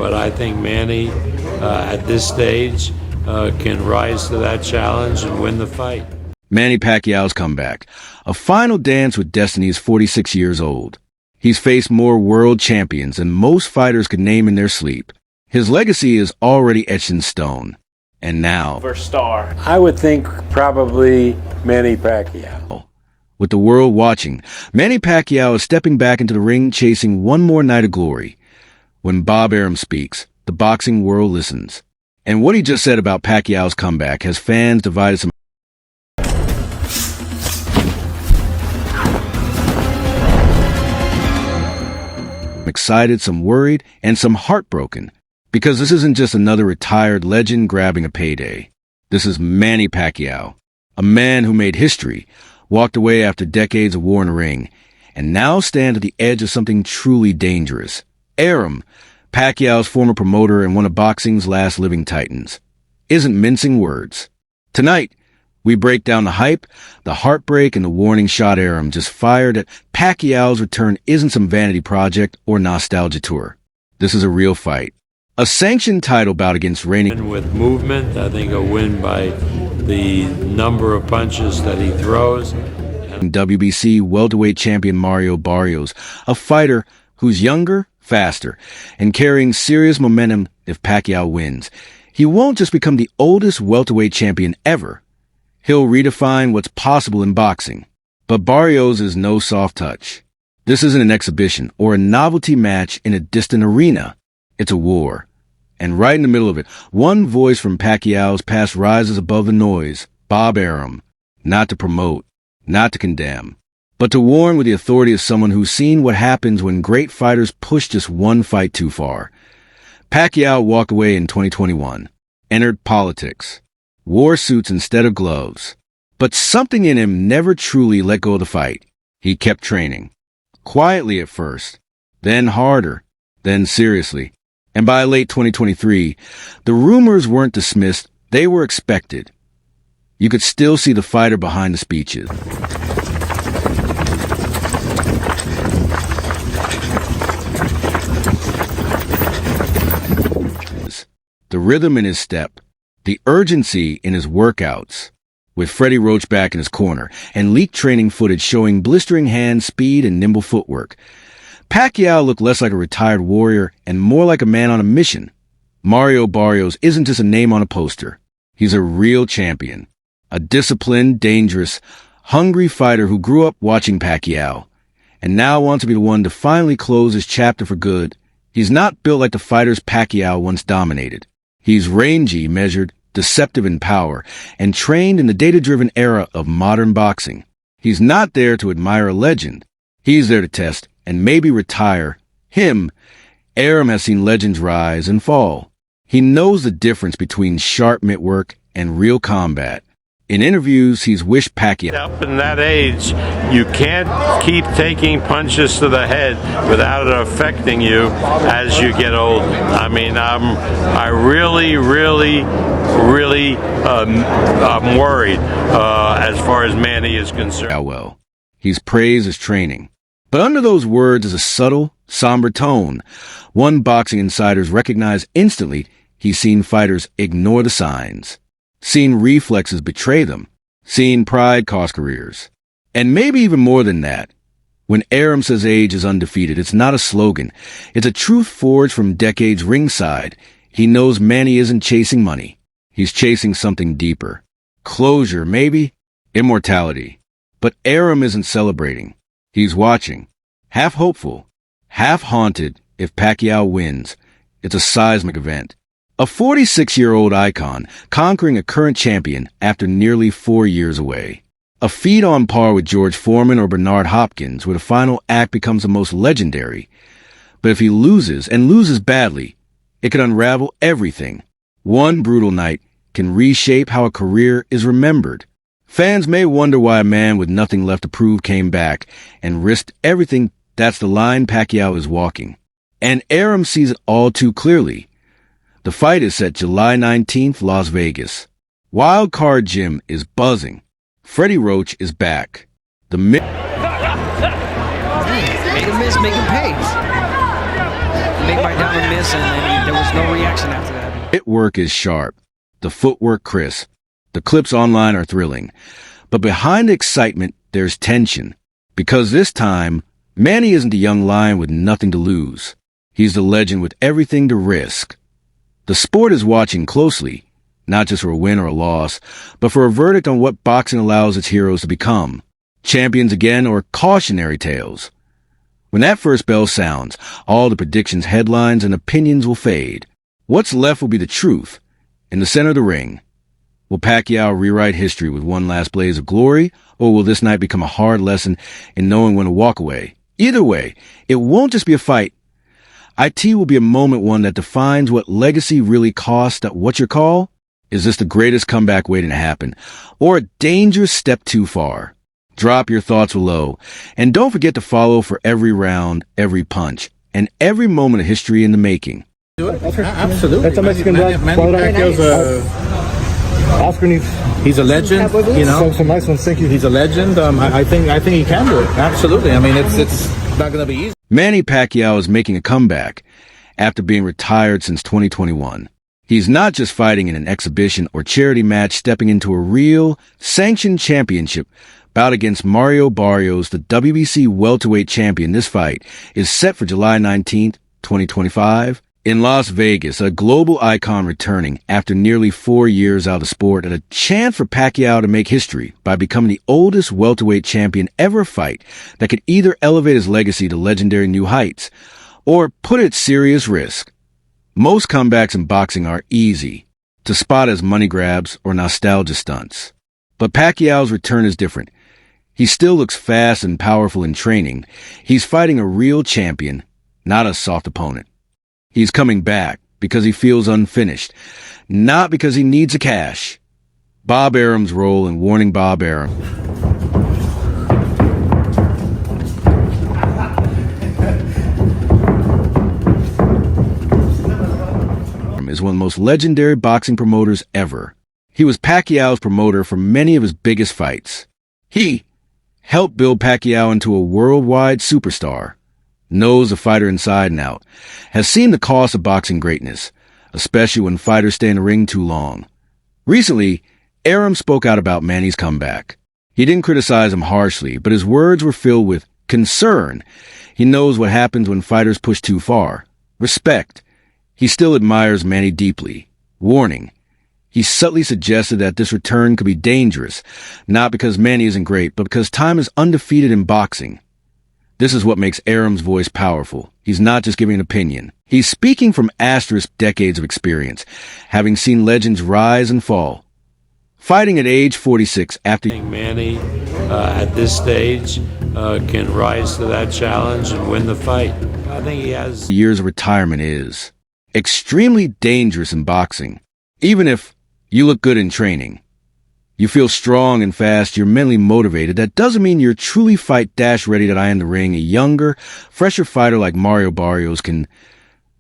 but I think Manny, at this stage, can rise to that challenge and win the fight. Manny Pacquiao's comeback. A final dance with destiny is 46 years old. He's faced more world champions than most fighters could name in their sleep. His legacy is already etched in stone. And now, star. I would think probably Manny Pacquiao. with the world watching, Manny Pacquiao is stepping back into the ring chasing one more night of glory. When Bob Arum speaks, the boxing world listens. And what he just said about Pacquiao's comeback has fans divided some excited, some worried, and some heartbroken. Because this isn't just another retired legend grabbing a payday. This is Manny Pacquiao, a man who made history, walked away after decades of war in the ring, and now stands at the edge of something truly dangerous. Arum, Pacquiao's former promoter and one of boxing's last living titans, isn't mincing words. Tonight, we break down the hype, the heartbreak, and the warning shot Arum just fired at Pacquiao's return isn't some vanity project or nostalgia tour. This is a real fight. A sanctioned title bout against reigning With movement, I think a win by the number of punches that he throws. WBC welterweight champion Mario Barrios, a fighter who's younger, faster, and carrying serious momentum if Pacquiao wins. He won't just become the oldest welterweight champion ever. He'll redefine what's possible in boxing. But Barrios is no soft touch. This isn't an exhibition or a novelty match in a distant arena. It's a war. And right in the middle of it, one voice from Pacquiao's past rises above the noise, Bob Arum. Not to promote, not to condemn, but to warn with the authority of someone who's seen what happens when great fighters push just one fight too far. Pacquiao walked away in 2021, entered politics, wore suits instead of gloves. But something in him never truly let go of the fight. He kept training. Quietly at first, then harder, then seriously. And by late 2023, the rumors weren't dismissed, they were expected. You could still see the fighter behind the speeches. The rhythm in his step, the urgency in his workouts, with Freddie Roach back in his corner, and leaked training footage showing blistering hand speed and nimble footwork. Pacquiao looked less like a retired warrior and more like a man on a mission. Mario Barrios isn't just a name on a poster. He's a real champion. A disciplined, dangerous, hungry fighter who grew up watching Pacquiao and now wants to be the one to finally close his chapter for good. He's not built like the fighters Pacquiao once dominated. He's rangy, measured, deceptive in power, and trained in the data-driven era of modern boxing. He's not there to admire a legend. He's there to test and maybe retire him. Arum has seen legends rise and fall. He knows the difference between sharp mitt work and real combat. In interviews, he's wished Pacquiao... Up in that age, you can't keep taking punches to the head without it affecting you as you get older. I mean, I'm worried as far as Manny is concerned. Well, he's praised his training. But under those words is a subtle, somber tone. One boxing insiders recognize instantly he's seen fighters ignore the signs, seen reflexes betray them, seen pride cost careers. And maybe even more than that. When Arum says age is undefeated, it's not a slogan. It's a truth forged from decades ringside. He knows Manny isn't chasing money. He's chasing something deeper. Closure, maybe? Immortality. But Arum isn't celebrating. He's watching, half hopeful, half haunted if Pacquiao wins. It's a seismic event. A 46-year-old icon conquering a current champion after nearly 4 years away. A feat on par with George Foreman or Bernard Hopkins, where the final act becomes the most legendary. But if he loses, and loses badly, it can unravel everything. One brutal night can reshape how a career is remembered. Fans may wonder why a man with nothing left to prove came back and risked everything. That's the line Pacquiao is walking. And Arum sees it all too clearly. The fight is set July 19th, Las Vegas. Wild Card Gym is buzzing. Freddie Roach is back. The Make him miss, make him pay. Make my down and miss, and then just no reaction after that. Hit work is sharp, the footwork crisp, the clips online are thrilling. But behind the excitement, there's tension. Because this time, Manny isn't the young lion with nothing to lose. He's the legend with everything to risk. The sport is watching closely, not just for a win or a loss, but for a verdict on what boxing allows its heroes to become. Champions again or cautionary tales. When that first bell sounds, all the predictions, headlines, and opinions will fade. What's left will be the truth. In the center of the ring, will Pacquiao rewrite history with one last blaze of glory, or will this night become a hard lesson in knowing when to walk away? Either way, it won't just be a fight. IT will be a moment one that defines what legacy really costs. What's your call? Is this the greatest comeback waiting to happen, or a dangerous step too far? Drop your thoughts below, and don't forget to follow for every round, every punch, and every moment of history in the making. Absolutely. That's a Mexican Manny Pacquiao's Oscar needs. he's a legend. You know, Some nice ones. Thank you. he's a legend. I think he can do it. Absolutely. I mean, it's not going to be easy. Manny Pacquiao is making a comeback after being retired since 2021. He's not just fighting in an exhibition or charity match, stepping into a real, sanctioned championship bout against Mario Barrios, the WBC welterweight champion. This fight is set for July 19th, 2025. In Las Vegas, a global icon returning after nearly 4 years out of sport, and a chance for Pacquiao to make history by becoming the oldest welterweight champion ever fight that could either elevate his legacy to legendary new heights or put it at serious risk. Most comebacks in boxing are easy to spot as money grabs or nostalgia stunts. But Pacquiao's return is different. He still looks fast and powerful in training. He's fighting a real champion, not a soft opponent. He's coming back because he feels unfinished, not because he needs the cash. Bob Arum's role in warning Bob Arum is one of the most legendary boxing promoters ever. He was Pacquiao's promoter for many of his biggest fights. He helped build Pacquiao into a worldwide superstar. Knows the fighter inside and out, has seen the cost of boxing greatness, especially when fighters stay in the ring too long. Recently, Arum spoke out about Manny's comeback. He didn't criticize him harshly, but his words were filled with concern. He knows what happens when fighters push too far. Respect. He still admires Manny deeply. Warning. He subtly suggested that this return could be dangerous, not because Manny isn't great, but because time is undefeated in boxing. This is what makes Arum's voice powerful. He's not just giving an opinion. He's speaking from decades of experience, having seen legends rise and fall. Fighting at age 46 after Manny, at this stage, can rise to that challenge and win the fight. I think he has years of retirement is extremely dangerous in boxing. Even if you look good in training, you feel strong and fast, you're mentally motivated, that doesn't mean you're truly fight-ready that I am in the ring. A younger, fresher fighter like Mario Barrios can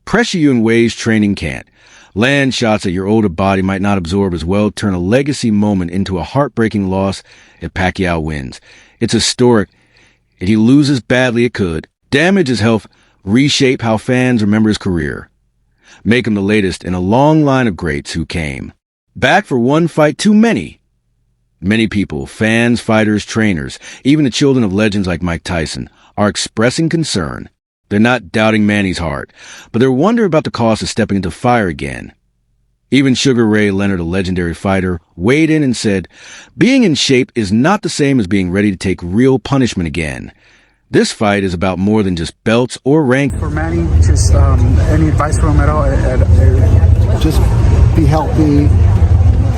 pressure you in ways training can't. Land shots that your older body might not absorb as well, turn a legacy moment into a heartbreaking loss if Pacquiao wins. It's historic. If he loses badly, it could damage his health, reshape how fans remember his career, make him the latest in a long line of greats who came back for one fight too many. Many people, fans, fighters, trainers, even the children of legends like Mike Tyson, are expressing concern. They're not doubting Manny's heart, but they're wondering about the cost of stepping into fire again. Even Sugar Ray Leonard, a legendary fighter, weighed in and said, being in shape is not the same as being ready to take real punishment again. This fight is about more than just belts or rank. For Manny, just any advice for him at all? Just be healthy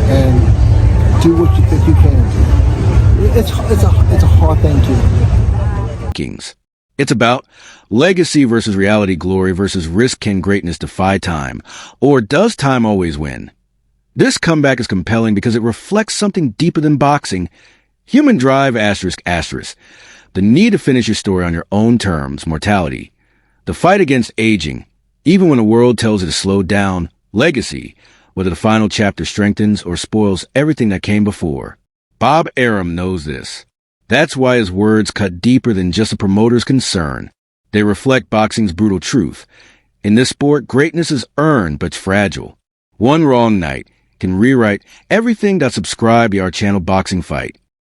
and do what you think you can do. It's a hard thing to do. Kings. It's about legacy versus reality, glory versus risk. Can greatness defy time? Or does time always win? This comeback is compelling because it reflects something deeper than boxing. Human drive, ***. The need to finish your story on your own terms, mortality. The fight against aging, even when the world tells it to slow down. Legacy, whether the final chapter strengthens or spoils everything that came before. Bob Arum knows this. That's why his words cut deeper than just a promoter's concern. They reflect boxing's brutal truth. In this sport, greatness is earned but fragile. One wrong night can rewrite everything that subscribed to our channel Boxing Fight.